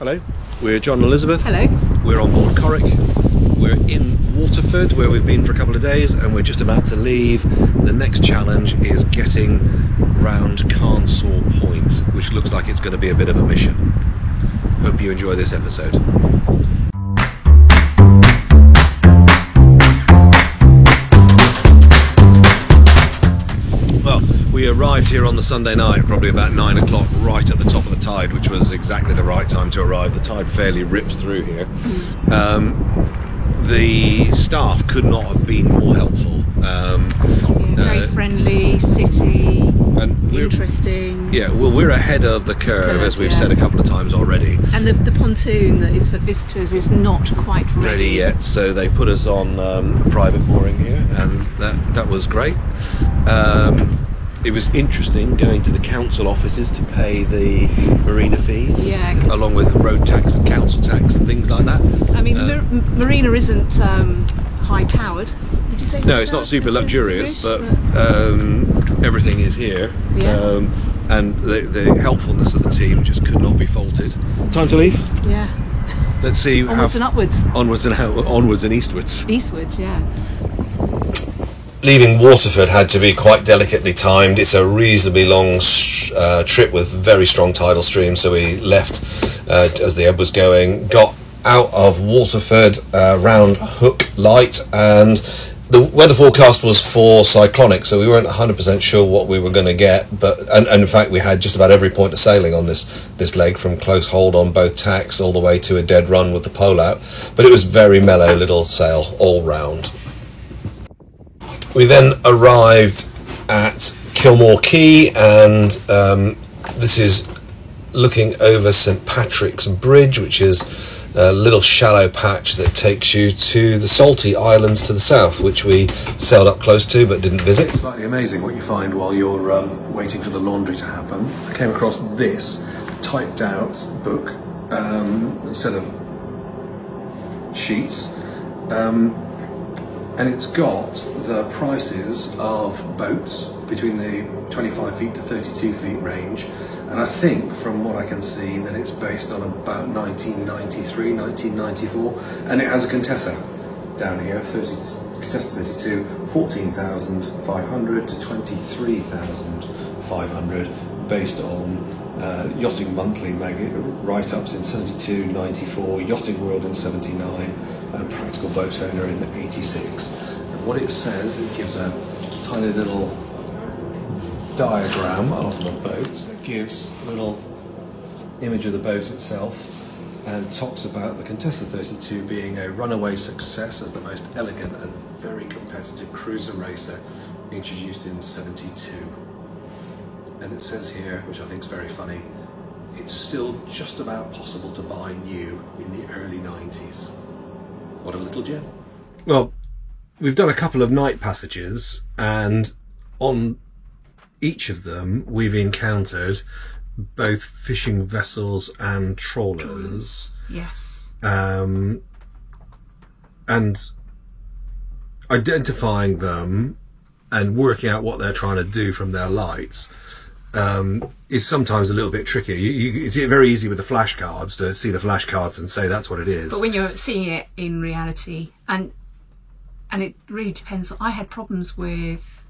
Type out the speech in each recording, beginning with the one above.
Hello, we're John and Elizabeth. Hello. We're on board Corrick. We're in Waterford where we've been for a couple of days and we're just about to leave. The next challenge is getting round Carnsore Point, which looks like it's going to be a bit of a mission. Hope you enjoy this episode. Well, we arrived here on the Sunday night, probably about 9 o'clock, right at the top of the tide, which was exactly the right time to arrive. The tide fairly rips through here. The staff could not have been more helpful. Very friendly, city, and interesting. Yeah, well, we're ahead of the curve, as we've said a couple of times already. And the pontoon that is for visitors is not quite ready yet, so they put us on a private mooring here, and that was great. It was interesting going to the council offices to pay the marina fees, along with road tax and council tax and things like that. I mean, marina isn't high powered. Did you say? No, it's not super luxurious, but everything is here. Yeah. And the helpfulness of the team just could not be faulted. Time to leave? Yeah. Let's see. Onwards and upwards. Onwards and eastwards. Eastwards, yeah. Leaving Waterford had to be quite delicately timed. It's a reasonably long trip with very strong tidal streams, so we left as the ebb was going, got out of Waterford round Hook Light, and the weather forecast was for cyclonic, so we weren't 100% sure what we were going to get, and in fact we had just about every point of sailing on this leg, from close hold on both tacks all the way to a dead run with the pole out, but it was very mellow little sail all round. We then arrived at Kilmore Quay, and this is looking over St Patrick's Bridge, which is a little shallow patch that takes you to the Saltee Islands to the south, which we sailed up close to but didn't visit. It's slightly amazing what you find while you're waiting for the laundry to happen. I came across this typed out book, a set of sheets, and it's got the prices of boats between the 25 feet to 32 feet range, and I think from what I can see that it's based on about 1993, 1994, and it has a Contessa down here, Contessa 32, 14,500 to 23,500, based on Yachting Monthly write-ups in 72, 94, Yachting World in 79, and Practical Boat Owner in 86. And what it says, it gives a tiny little diagram of the boat. It gives a little image of the boat itself and talks about the Contessa 32 being a runaway success as the most elegant and very competitive cruiser racer introduced in 72. And it says here, which I think is very funny, it's still just about possible to buy new in the early 90s. What a little gem. Well, we've done a couple of night passages, and on each of them we've encountered both fishing vessels and trawlers. Yes. And identifying them and working out what they're trying to do from their lights is sometimes a little bit tricky. It's very easy with the flashcards to see the flashcards and say that's what it is. But when you're seeing it in reality, and it really depends. I had problems with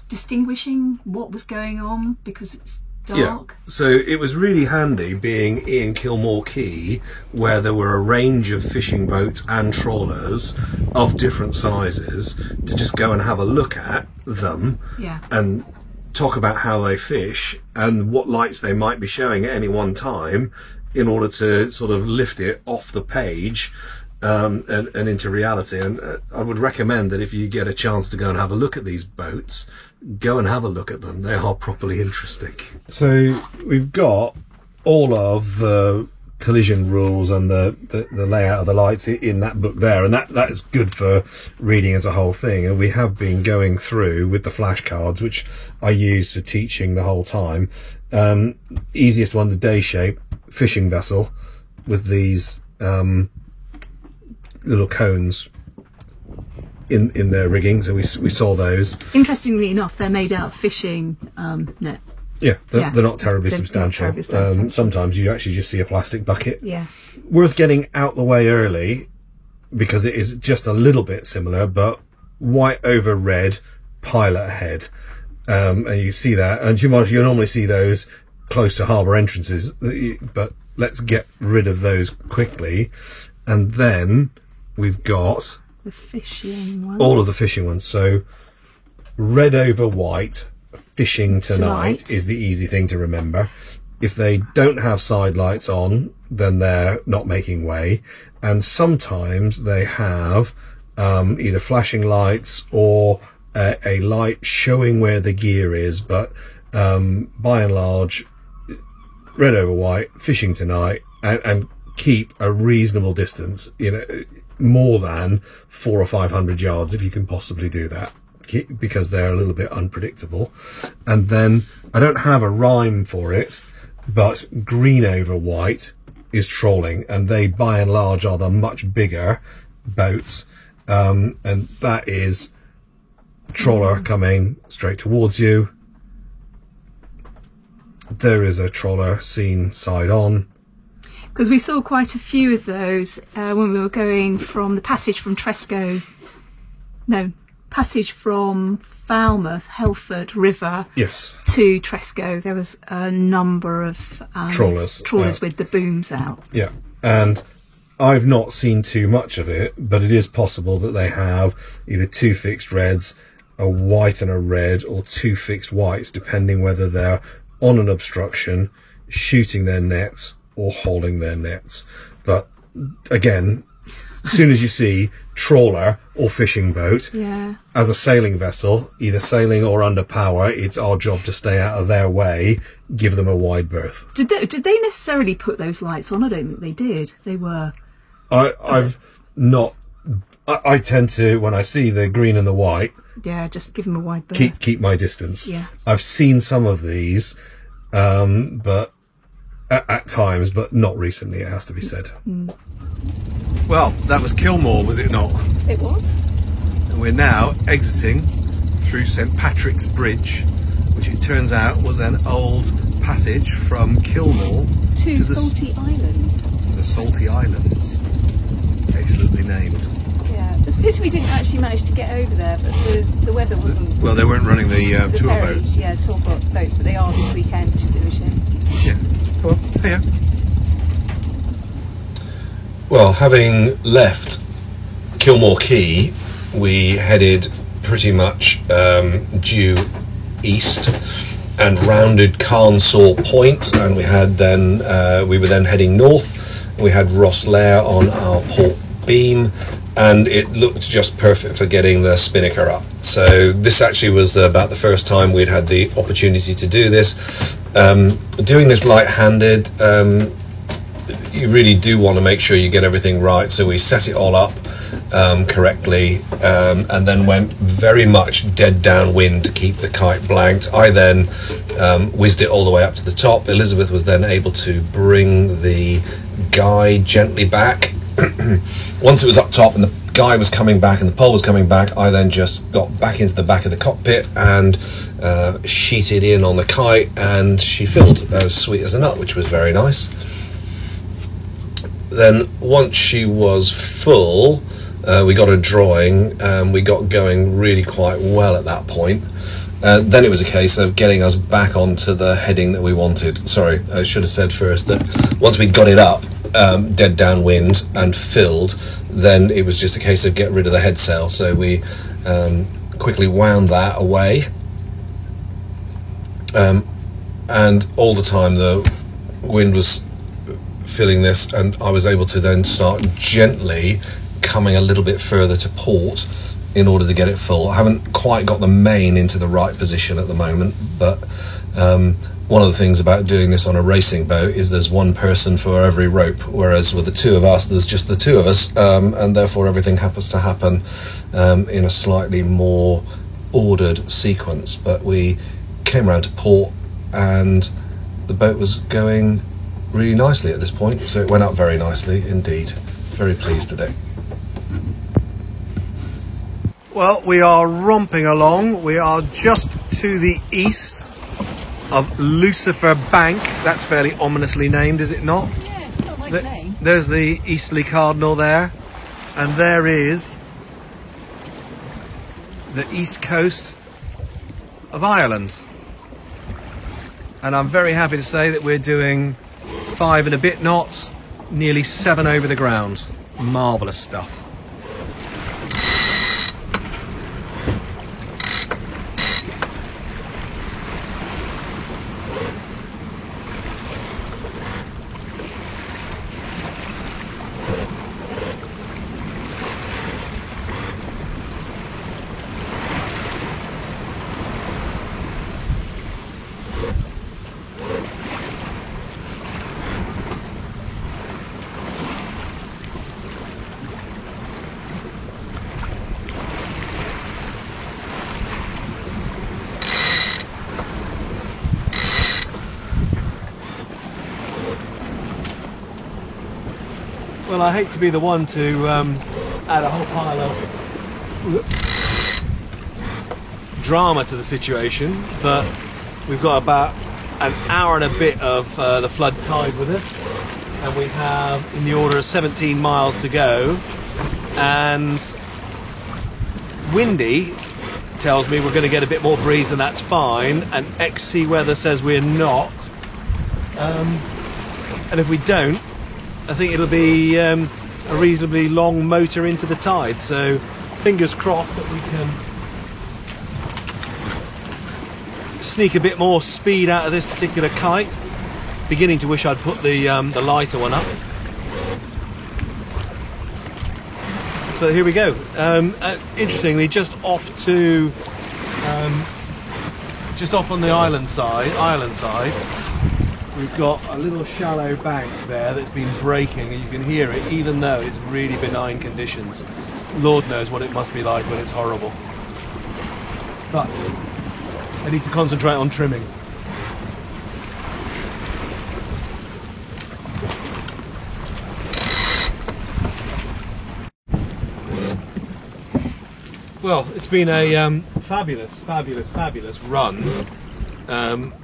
distinguishing what was going on because it's dark. Yeah. So it was really handy being in Kilmore Quay, where there were a range of fishing boats and trawlers of different sizes, to just go and have a look at them. Yeah. And talk about how they fish and what lights they might be showing at any one time, in order to sort of lift it off the page and into reality. And I would recommend that if you get a chance to go and have a look at these boats, go and have a look at them. They are properly interesting. So we've got all of the collision rules and the layout of the lights in that book there, and that is good for reading as a whole thing. And we have been going through with the flashcards, which I use for teaching the whole time. Easiest one, the day shape fishing vessel with these little cones in their rigging, so we saw those. Interestingly enough, they're made out of fishing net. Yeah, they're not terribly They're not substantial. terribly substantial. Sometimes you actually just see a plastic bucket. Yeah. Worth getting out the way early because it is just a little bit similar, but white over red, pilot head. And you see that, and you normally see those close to harbour entrances, but let's get rid of those quickly. And then we've got The fishing one. all of the fishing ones. So red over white, fishing tonight is the easy thing to remember. If they don't have side lights on, then they're not making way. And sometimes they have either flashing lights or a light showing where the gear is. But by and large, red over white, fishing tonight, and keep a reasonable distance, more than 400 or 500 yards if you can possibly do that, because they're a little bit unpredictable. And then I don't have a rhyme for it, but green over white is trolling, and they by and large are the much bigger boats, and that is trawler coming straight towards you. There is a trawler seen side on. Because we saw quite a few of those when we were going from the passage from Falmouth, Helford River Yes, to Tresco. There was a number of Trawlers, with the booms out. yeah. And I've not seen too much of it, but it is possible that they have either two fixed reds, a white and a red, or two fixed whites, depending whether they're on an obstruction, shooting their nets, or holding their nets. But again, as soon as you see trawler or fishing boat, Yeah. as a sailing vessel, either sailing or under power, it's our job to stay out of their way, give them a wide berth. Did they necessarily put those lights on? I don't think they did. They were. I've not. I tend to, when I see the green and the white, Yeah, just give them a wide berth. keep my distance. Yeah. I've seen some of these, but at times, but not recently, it has to be said. Well, that was Kilmore, was it not? It was. And we're now exiting through St Patrick's Bridge, which it turns out was an old passage from Kilmore To the Salty Island. the Salty Islands. Excellently named. Yeah. It's a pity we didn't actually manage to get over there, but the weather wasn't. Well, they weren't running the tour ferries, boats. Yeah, tour boats, but they are this weekend, which is a bit of a shame. Yeah. Well, yeah. Well, having left Kilmore Quay, we headed pretty much due east and rounded Carnsaw Point, and we were then heading north. We had Rosslare on our port beam, and it looked just perfect for getting the spinnaker up. So this actually was about the first time we'd had the opportunity to do this. Doing this light-handed, you really do want to make sure you get everything right. So we set it all up correctly, and then went very much dead downwind to keep the kite blanked. I then whizzed it all the way up to the top. Elizabeth was then able to bring the guy gently back. Once it was up top and the guy was coming back and the pole was coming back, I then just got back into the back of the cockpit and sheeted in on the kite, and she filled as sweet as a nut, which was very nice. Then once she was full, we got a drawing, and we got going really quite well at that point. Then it was a case of getting us back onto the heading that we wanted. Sorry, I should have said first that once we'd got it up, dead downwind and filled, then it was just a case of get rid of the head sail. So we quickly wound that away, and all the time the wind was filling this, and I was able to then start gently coming a little bit further to port in order to get it full. I haven't quite got the main into the right position at the moment, but one of the things about doing this on a racing boat is there's one person for every rope, whereas with the two of us, there's just the two of us, and therefore everything happens to happen in a slightly more ordered sequence. But we came around to port, and the boat was going really nicely at this point, so it went up very nicely indeed. Very pleased with it. Well, we are romping along. We are just to the east of Lucifer Bank. That's fairly ominously named, is it not? Yeah, it's got a nice name. There's the Easterly Cardinal there, and there is the east coast of Ireland. And I'm very happy to say that we're doing 5 and a bit knots, nearly 7 over the ground. Marvellous stuff. Well, I hate to be the one to add a whole pile of drama to the situation, but we've got about an hour and a bit of the flood tide with us, and we have in the order of 17 miles to go, and windy tells me we're going to get a bit more breeze, and that's fine, and XC weather says we're not, and if we don't, I think it'll be a reasonably long motor into the tide, so fingers crossed that we can sneak a bit more speed out of this particular kite. Beginning to wish I'd put the lighter one up. So here we go. Interestingly, just off on the Ireland side, we've got a little shallow bank there that's been breaking, and you can hear it even though it's really benign conditions. Lord knows what it must be like when it's horrible. But I need to concentrate on trimming. Well, it's been a fabulous run.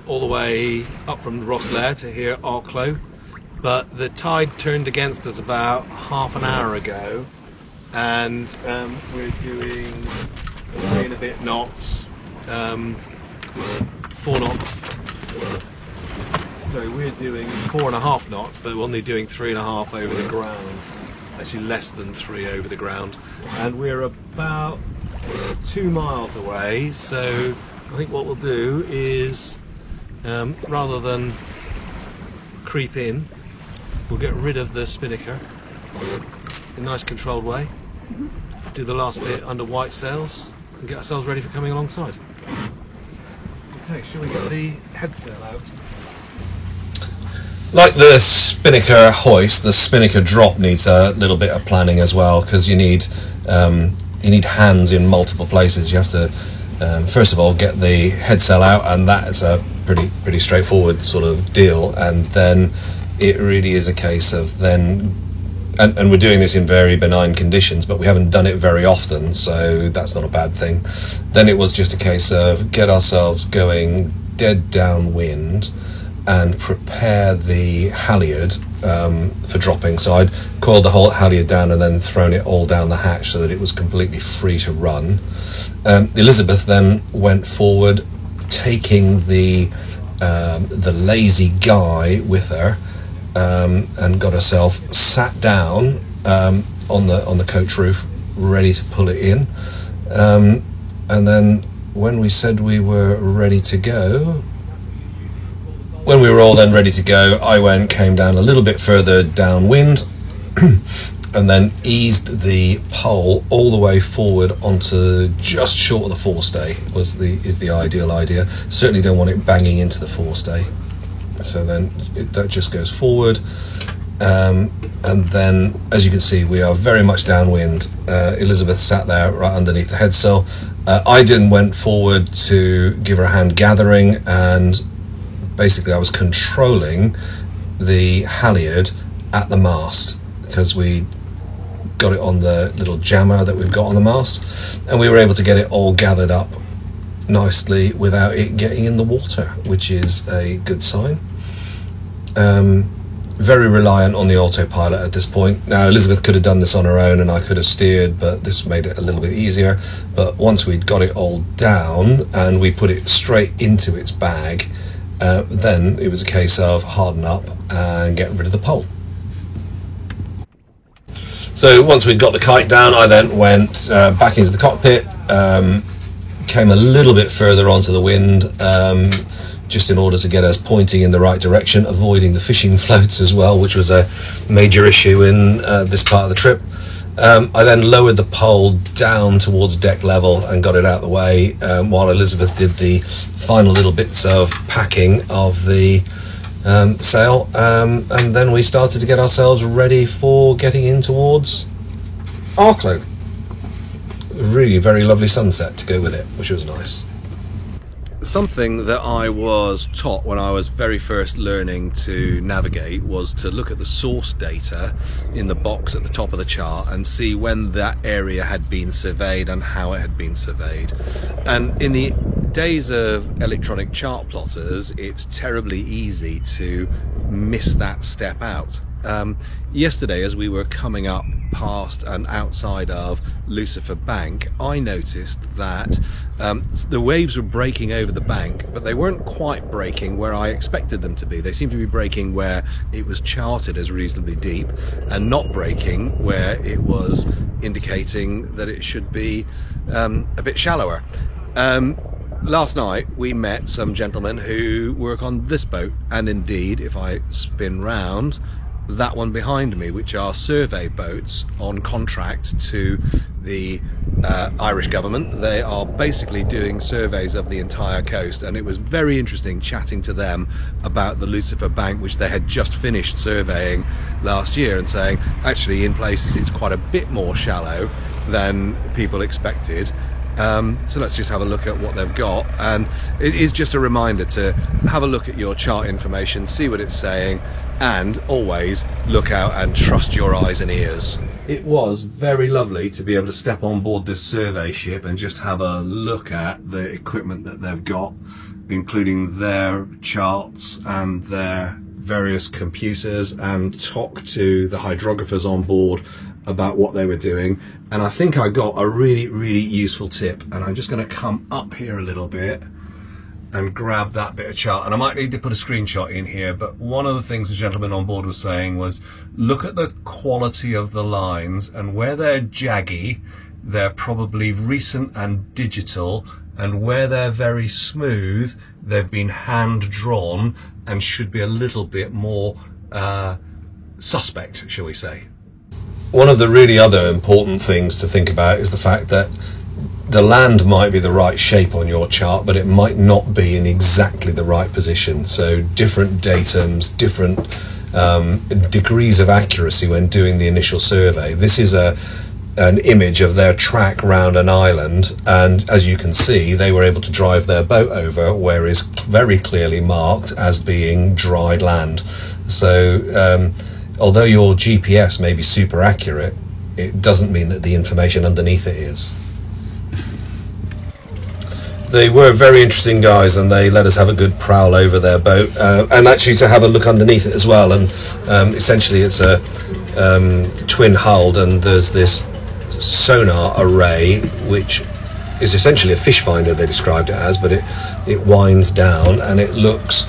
All the way up from Rosslare to here, Arklow, but the tide turned against us about half an hour ago, and we're doing 3 and a bit knots, 4 knots. Sorry, we're doing 4.5 knots, but we're only doing 3.5 over the ground. Actually, less than 3 over the ground, and we're about 2 miles away. So I think what we'll do is, rather than creep in, we'll get rid of the spinnaker in a nice controlled way, do the last bit under white sails, and get ourselves ready for coming alongside. Okay, shall we get the head sail out? Like the spinnaker hoist, the spinnaker drop needs a little bit of planning as well, because you need hands in multiple places. You have to first of all get the head sail out, and that's a pretty straightforward sort of deal, and then it really is a case of then, and we're doing this in very benign conditions, but we haven't done it very often, so that's not a bad thing. Then it was just a case of get ourselves going dead downwind and prepare the halyard for dropping. So I'd coiled the whole halyard down and then thrown it all down the hatch so that it was completely free to run. Elizabeth then went forward, taking the lazy guy with her, and got herself sat down on the coach roof, ready to pull it in. And then when we said we were ready to go, when we were all then ready to go, I came down a little bit further downwind, and then eased the pole all the way forward onto just short of the forestay. Is the ideal idea. Certainly don't want it banging into the forestay. So then that just goes forward, and then as you can see we are very much downwind. Elizabeth sat there right underneath the headsail. I then went forward to give her a hand gathering, and basically I was controlling the halyard at the mast, because we got it on the little jammer that we've got on the mast, and we were able to get it all gathered up nicely without it getting in the water, which is a good sign. Very reliant on the autopilot at this point. Now, Elizabeth could have done this on her own and I could have steered, but this made it a little bit easier. But once we'd got it all down and we put it straight into its bag, then it was a case of harden up and get rid of the pole. So once we'd got the kite down, I then went back into the cockpit, came a little bit further onto the wind, just in order to get us pointing in the right direction, avoiding the fishing floats as well, which was a major issue in this part of the trip. I then lowered the pole down towards deck level and got it out of the way, while Elizabeth did the final little bits of packing of the sail, and then we started to get ourselves ready for getting in towards Arklow. Really very lovely sunset to go with it, which was nice. Something that I was taught when I was very first learning to navigate was to look at the source data in the box at the top of the chart and see when that area had been surveyed and how it had been surveyed. And in the days of electronic chart plotters, it's terribly easy to miss that step out. Yesterday, as we were coming up past and outside of Lucifer Bank, I noticed that the waves were breaking over the bank, but they weren't quite breaking where I expected them to be. They seemed to be breaking where it was charted as reasonably deep, and not breaking where it was indicating that it should be a bit shallower. Last night we met some gentlemen who work on this boat, and indeed, if I spin round, that one behind me, which are survey boats on contract to the Irish government. They are basically doing surveys of the entire coast, and it was very interesting chatting to them about the Lucifer Bank, which they had just finished surveying last year, and saying actually in places it's quite a bit more shallow than people expected. So let's just have a look at what they've got, and it is just a reminder to have a look at your chart information, see what it's saying, and always look out and trust your eyes and ears. It was very lovely to be able to step on board this survey ship and just have a look at the equipment that they've got, including their charts and their various computers, and talk to the hydrographers on board about what they were doing. And I think I got a really useful tip, and I'm just going to come up here a little bit and grab that bit of chart, and I might need to put a screenshot in here, but one of the things the gentleman on board was saying was look at the quality of the lines, and where they're jaggy they're probably recent and digital, and where they're very smooth they've been hand drawn and should be a little bit more suspect, shall we say. One of the really other important things to think about is the fact that the land might be the right shape on your chart, but it might not be in exactly the right position. So different datums, different degrees of accuracy when doing the initial survey. This is an image of their track round an island, and as you can see, they were able to drive their boat over where is very clearly marked as being dried land. So although your GPS may be super accurate, it doesn't mean that the information underneath it is. They were very interesting guys, and they let us have a good prowl over their boat, and actually to have a look underneath it as well. And essentially it's a twin-hulled, and there's this sonar array which is essentially a fish finder, they described it as, but it winds down and it looks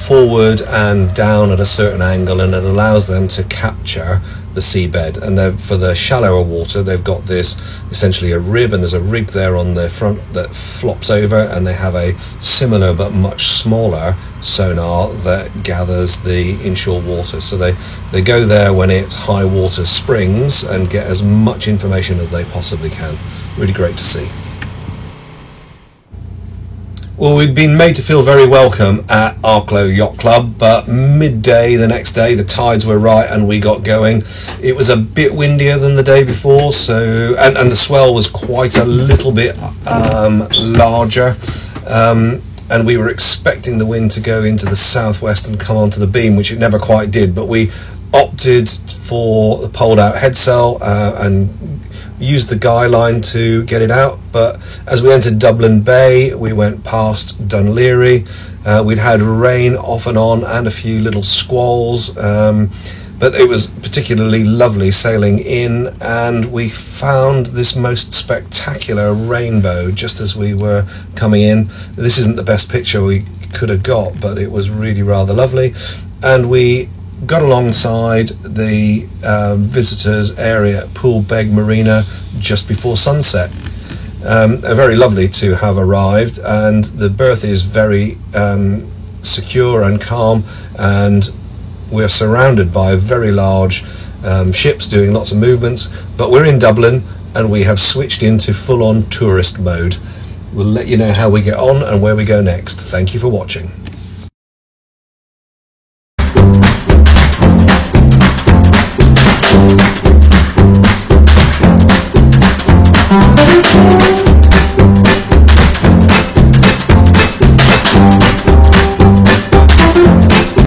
forward and down at a certain angle, and it allows them to capture the seabed. And then for the shallower water, they've got this essentially a rib, and there's a rig there on their front that flops over, and they have a similar but much smaller sonar that gathers the inshore water. So they go there when it's high water springs and get as much information as they possibly can. Really great to see. Well, we'd been made to feel very welcome at Arklow Yacht Club, but midday the next day the tides were right and we got going. It was a bit windier than the day before, so and the swell was quite a little bit larger, and we were expecting the wind to go into the southwest and come onto the beam, which it never quite did, but we opted for the poled out headsail and used the guy line to get it out, but as we entered Dublin Bay, we went past Dunleary. We'd had rain off and on and a few little squalls, but it was particularly lovely sailing in, and we found this most spectacular rainbow just as we were coming in. This isn't the best picture we could have got, but it was really rather lovely. And we got alongside the visitors area at Poolbeg Marina just before sunset. Very lovely to have arrived, and the berth is very secure and calm, and we're surrounded by very large ships doing lots of movements, but we're in Dublin and we have switched into full-on tourist mode. We'll let you know how we get on and where we go next. Thank you for watching.